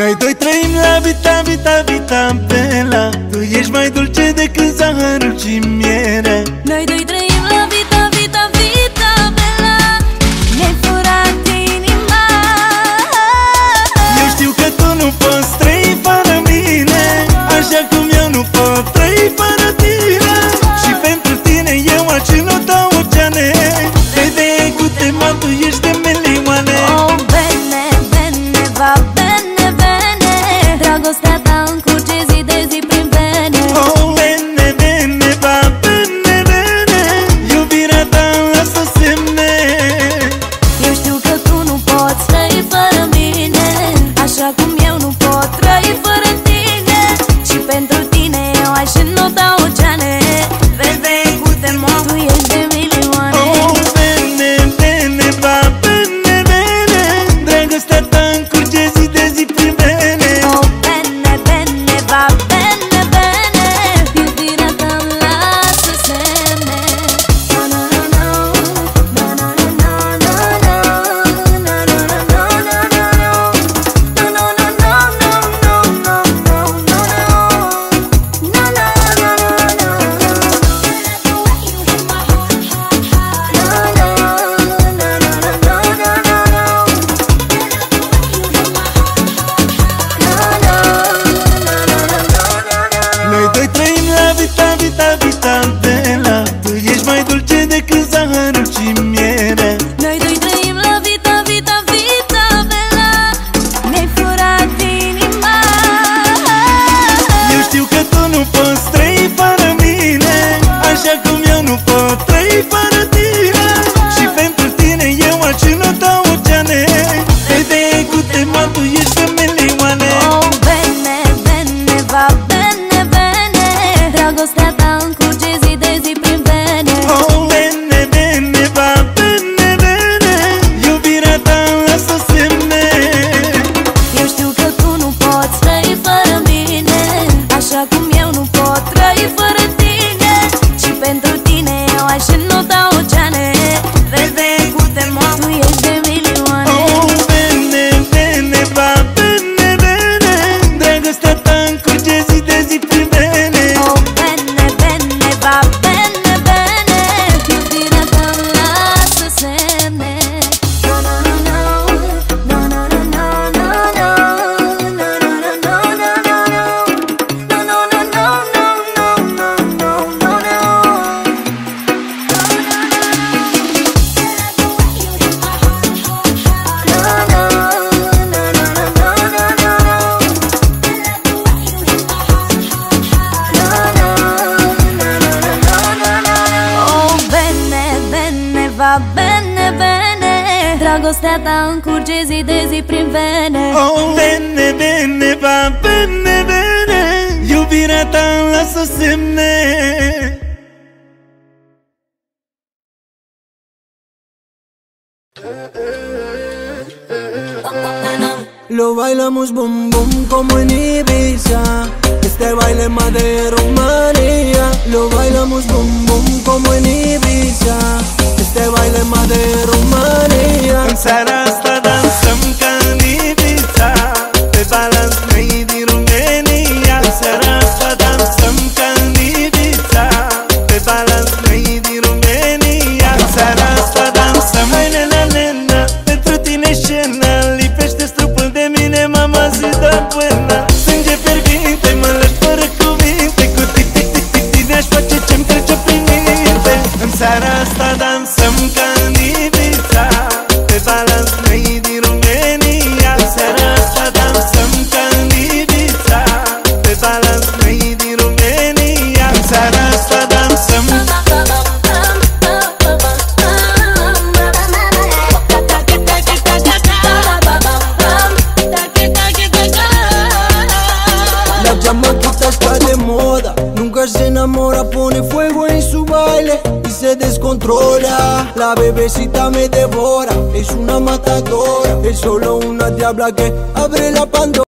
Noi doi trăim la vita, vita, vita bela. Tu ești mai dulce decât zahărul și mierea. Noi doi trăim la vita, vita, vita bela. Ne-ai furat inima. Eu știu că tu nu poți trăi fără mine, așa cum eu nu pot trăi fără tine. Și pentru tine eu aș înota oceane. Vede cu tema, tu ești de milioane. Oh, bene, bene, va bene, bene. Dragostea ta încurge zi de zi prin vene. Oh, bene, bene, va bene, bene. Iubirea ta lasă semne. Eu știu că tu nu poți trăi fără mine, așa cum eu nu pot trăi fără tine. Și pentru tine eu aș înota oceane. Vede cu temor, tu ești de milioane. Oh, bene, bene, va bene, bene. Dragostea ta încurge zi de zi prin vene. Oh, bene, bene, va bene, bene. Iubirea ta îmi lasă semne. Na na na na, na na na na na, na na na na na, na na na na na, na na na na, na na Noi doi trăim la vita, vita, vita bela. Tu ești mai dulce decât zahărul și mierea. Noi doi trăim la vita, vita, vita bela. Ne-ai furat inima. Eu știu că tu nu poți trăi fără mine, așa cum eu nu pot trăi fără tine. Și pentru tine eu aș înota oceane. Vede cu tema, tu ești de milioane. Oh, bene, bene, va bene, bene. Dragostea ta încurge zi de zi prin vene. Oh, bene, bene, va bene, bene. Iubirea ta lasă semne. Eu știu că tu nu poți trăi fără mine, așa cum eu nu pot trăi fără tine. Și pentru tine eu aș înota oceane. Vede cu temor, tu ești de milioane. Oh, bene, bene, va bene, bene. Dragostea ta încurge zi de zi prin vene. Oh, bene, bene, va bene, bene. Iubirea ta îmi lasă semne. Na na na na, na na na na na, na na na na na na, na na na na na na na na na. Oh, bene, bene, va bene, bene. Dragostea ta încurge zi de zi prin vene. Oh, bene, bene, va bene, bene. Iubirea ta lasă semne. Lo bailamos boom boom como en Ibiza. Este baile más de Rumanía. Lo bailamos boom boom como en Ibiza. Este baile más de Rumanía. În seara asta dansăm ca în Ibiza, pe balans made din România. În seara asta dansăm ca în Ibiza, pe balans made din România. În seara asta dansăm, hai nena, nena, pentru tine scena. Lipește strupul de mine, mama zi de până. Sânge fierbinte, mă lași fără cuvinte. Cu tic-tic-tic-tic aș face ce-mi trece prin minte. În seara asta dansăm ca în Ibiza, pe balans made din România. În seara asta dansăm ca în Ibiza, pe balans made din România. În seara asta dansăm. La chamaquita está de moda, nunca se enamora, pone fuego en su baile y se descontrola. La bebecita me devora, es una matadora, es solo una diabla que abre la Pandora.